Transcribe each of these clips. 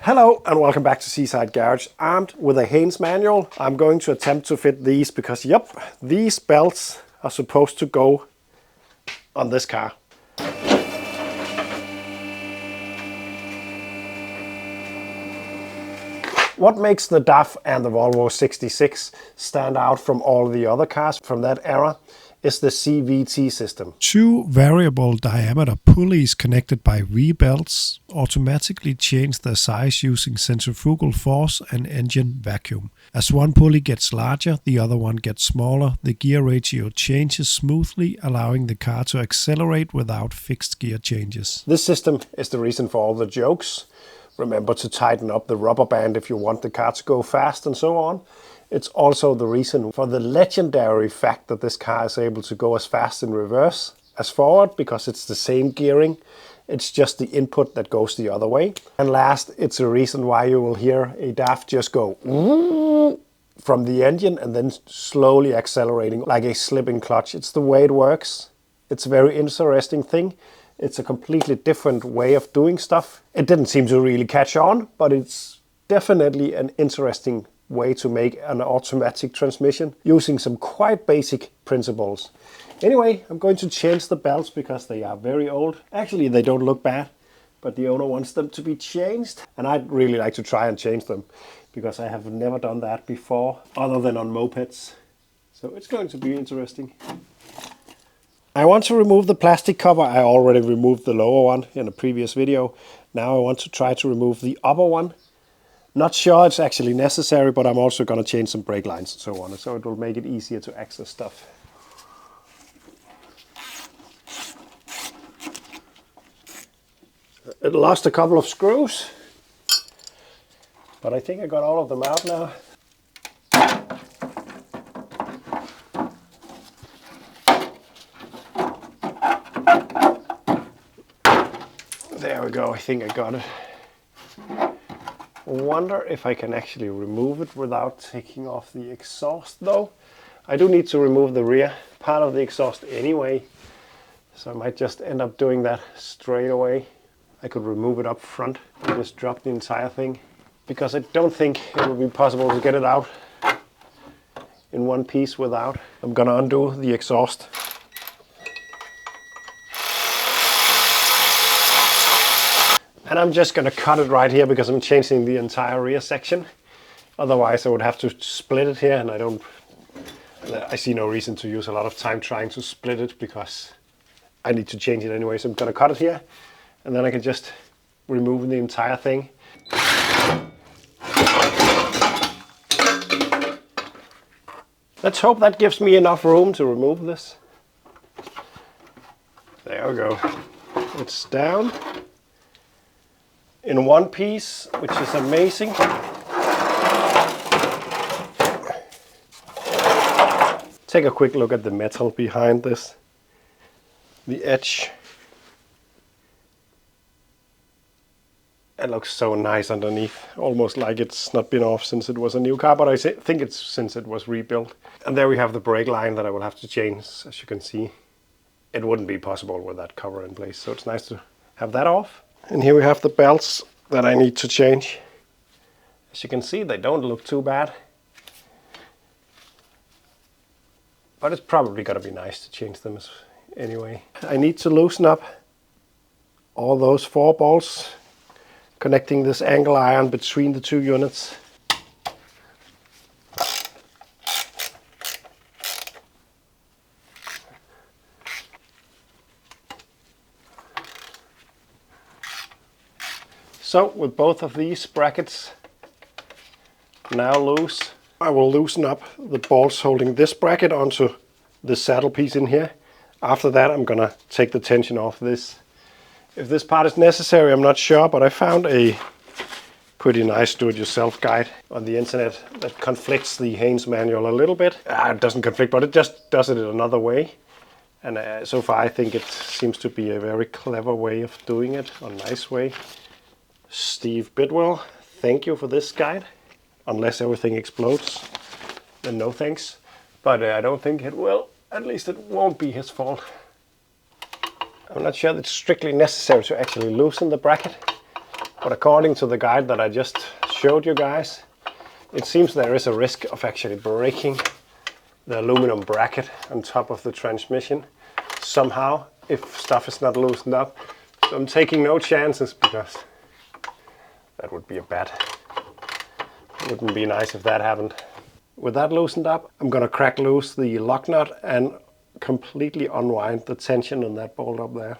Hello and welcome back to Seaside Garage. Armed with a Haynes manual, I'm going to attempt to fit these because, yep, these belts are supposed to go on this car. What makes the DAF and the Volvo 66 stand out from all the other cars from that era is the CVT system. Two variable diameter pulleys connected by V-belts automatically change their size using centrifugal force and engine vacuum. As one pulley gets larger, the other one gets smaller. The gear ratio changes smoothly, allowing the car to accelerate without fixed gear changes. This system is the reason for all the jokes. Remember to tighten up the rubber band if you want the car to go fast and so on. It's also the reason for the legendary fact that this car is able to go as fast in reverse as forward, because it's the same gearing. It's just the input that goes the other way. And last, it's a reason why you will hear a DAF just go from the engine and then slowly accelerating like a slipping clutch. It's the way it works. It's a very interesting thing. It's a completely different way of doing stuff. It didn't seem to really catch on, but it's definitely an interesting way to make an automatic transmission using some quite basic principles. Anyway, I'm going to change the belts because they are very old. Actually, they don't look bad, but the owner wants them to be changed. And I'd really like to try and change them because I have never done that before, other than on mopeds. So it's going to be interesting. I want to remove the plastic cover. I already removed the lower one in a previous video. Now I want to try to remove the upper one. Not sure it's actually necessary, but I'm also going to change some brake lines and so on, so it will make it easier to access stuff. It lost a couple of screws, but I think I got all of them out now. There we go, I think I got it. Wonder if I can actually remove it without taking off the exhaust though. I do need to remove the rear part of the exhaust anyway, so I might just end up doing that straight away. I could remove it up front and just drop the entire thing, because I don't think it will be possible to get it out in one piece without. I'm gonna undo the exhaust. And I'm just going to cut it right here because I'm changing the entire rear section. Otherwise I would have to split it here, and I see no reason to use a lot of time trying to split it because I need to change it anyway. So I'm going to cut it here, and then I can just remove the entire thing. Let's hope that gives me enough room to remove this. There we go. It's down in one piece, which is amazing. Take a quick look at the metal behind this. The edge. It looks so nice underneath, almost like it's not been off since it was a new car, but I think it's since it was rebuilt. And there we have the brake line that I will have to change. As you can see, it wouldn't be possible with that cover in place, so it's nice to have that off. And here we have the belts that I need to change. As you can see, they don't look too bad. But it's probably gonna be nice to change them anyway. I need to loosen up all those 4 bolts connecting this angle iron between the 2 units. So with both of these brackets now loose, I will loosen up the bolts holding this bracket onto the saddle piece in here. After that, I'm gonna take the tension off this. If this part is necessary, I'm not sure, but I found a pretty nice do-it-yourself guide on the internet that conflicts the Haynes manual a little bit. It doesn't conflict, but it just does it another way. And so far I think it seems to be a very clever way of doing it, a nice way. Steve Bidwell, thank you for this guide. Unless everything explodes, then no thanks. But I don't think it will. At least it won't be his fault. I'm not sure that it's strictly necessary to actually loosen the bracket. But according to the guide that I just showed you guys, it seems there is a risk of actually breaking the aluminum bracket on top of the transmission somehow if stuff is not loosened up. So I'm taking no chances because that would be wouldn't be nice if that happened. With that loosened up, I'm gonna crack loose the lock nut and completely unwind the tension on that bolt up there.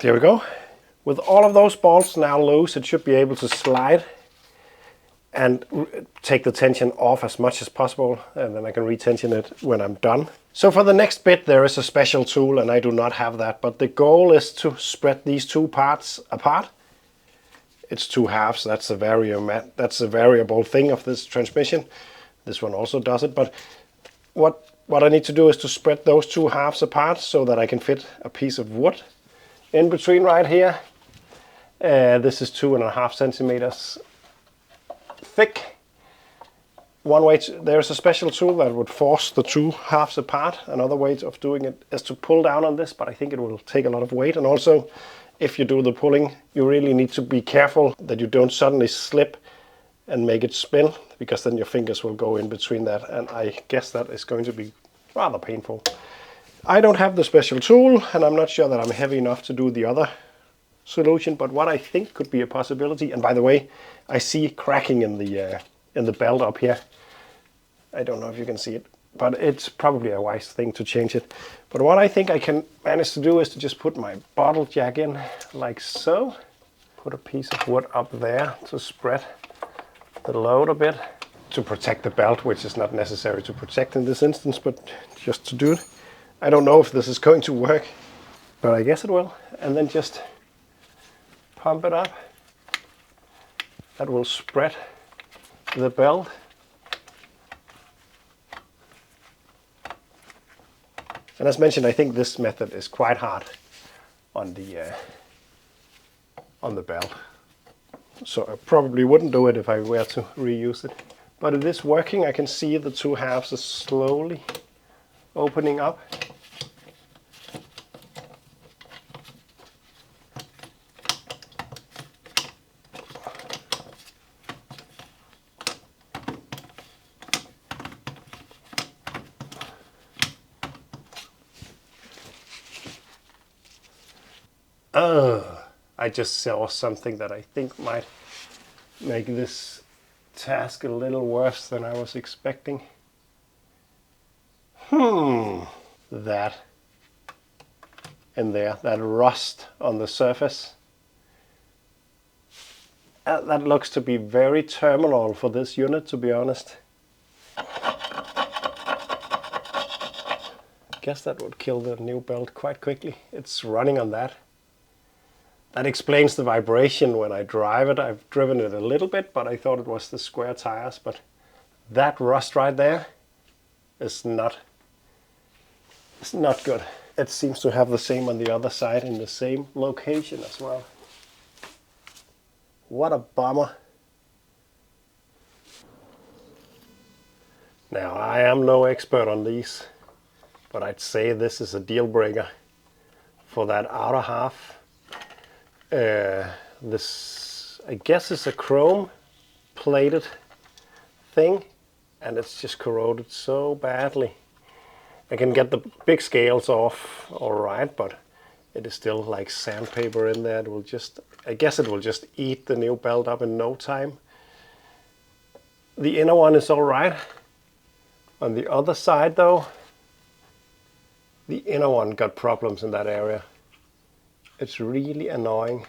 There we go. With all of those bolts now loose, it should be able to slide and take the tension off as much as possible, and then I can retension it when I'm done. So for the next bit, there is a special tool, and I do not have that, but the goal is to spread these two parts apart. It's two halves. That's a variable thing of this transmission. This one also does it, but what I need to do is to spread those two halves apart so that I can fit a piece of wood in between right here. This is 2.5 centimeters thick. There's a special tool that would force the two halves apart. Another way of doing it is to pull down on this, but I think it will take a lot of weight. And also, if you do the pulling, you really need to be careful that you don't suddenly slip and make it spin, because then your fingers will go in between that, and I guess that is going to be rather painful. I don't have the special tool, and I'm not sure that I'm heavy enough to do the other solution, but what I think could be a possibility, and by the way, I see cracking in the belt up here. I don't know if you can see it, but it's probably a wise thing to change it. But what I think I can manage to do is to just put my bottle jack in like so. Put a piece of wood up there to spread the load a bit, to protect the belt, which is not necessary to protect in this instance, but just to do it. I don't know if this is going to work, but I guess it will. And then just pump it up. That will spread the belt. And as mentioned, I think this method is quite hard on the belt. So I probably wouldn't do it if I were to reuse it. But it is working. I can see the two halves are slowly opening up. I just saw something that I think might make this task a little worse than I was expecting. That in there, that rust on the surface. That looks to be very terminal for this unit, to be honest. I guess that would kill the new belt quite quickly. It's running on that. That explains the vibration when I drive it. I've driven it a little bit, but I thought it was the square tires. But that rust right there is not good. It seems to have the same on the other side in the same location as well. What a bummer. Now, I am no expert on these, but I'd say this is a deal breaker for that outer half. This, I guess, is a chrome plated thing, and it's just corroded so badly. I can get the big scales off all right, but it is still like sandpaper in there. It will just, I guess it will just eat the new belt up in no time. The inner one is all right. On the other side though, the inner one got problems in that area. It's really annoying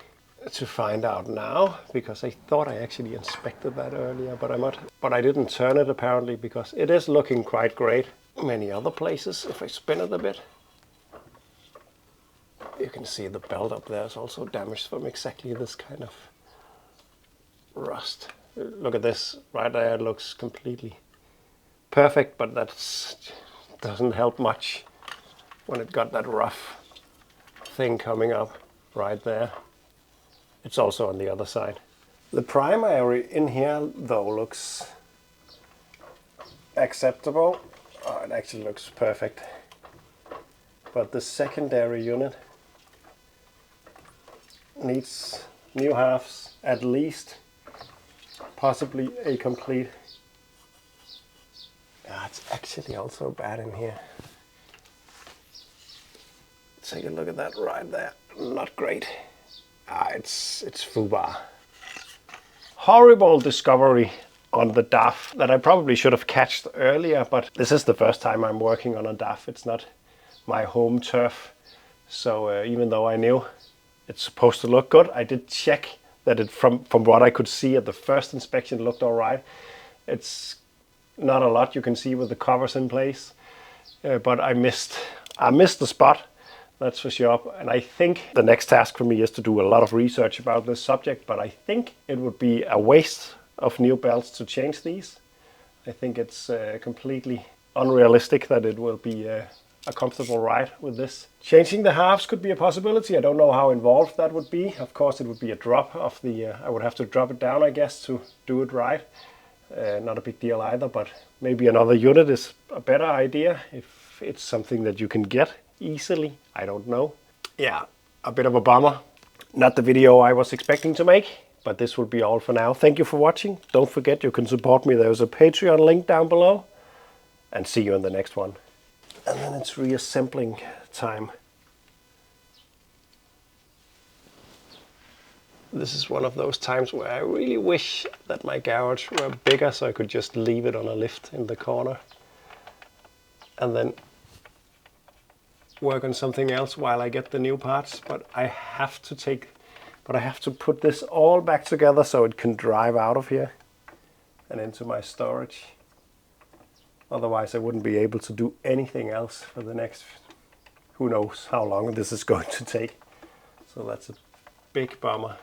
to find out now, because I thought I actually inspected that earlier, but I didn't turn it apparently, because it is looking quite great. Many other places, if I spin it a bit, you can see the belt up there is also damaged from exactly this kind of rust. Look at this right there, it looks completely perfect, but that doesn't help much when it got that rough thing coming up right there. It's also on the other side. The primary in here though looks acceptable. Oh, it actually looks perfect. But the secondary unit needs new halves at least, possibly a complete. It's actually also bad in here. Take a look at that right there. Not great. It's foobar. Horrible discovery on the DAF that I probably should have catched earlier, but this is the first time I'm working on a DAF. It's not my home turf. So even though I knew it's supposed to look good, I did check that it from what I could see at the first inspection looked all right. It's not a lot you can see with the covers in place, but I missed the spot, that's for sure. And I think the next task for me is to do a lot of research about this subject, but I think it would be a waste of new belts to change these. I think it's completely unrealistic that it will be a comfortable ride with this. Changing the halves could be a possibility. I don't know how involved that would be. Of course it would be a drop of the, I would have to drop it down, I guess, to do it right. Not a big deal either, but maybe another unit is a better idea if it's something that you can get easily. I don't know. Yeah, a bit of a bummer. Not the video I was expecting to make, but this will be all for now. Thank you for watching. Don't forget you can support me. There's a Patreon link down below, and see you in the next one. And then it's reassembling time. This is one of those times where I really wish that my garage were bigger so I could just leave it on a lift in the corner and then work on something else while I get the new parts. But I have to put this all back together so it can drive out of here and into my storage. Otherwise I wouldn't be able to do anything else for the next, who knows how long this is going to take. So that's a big bummer.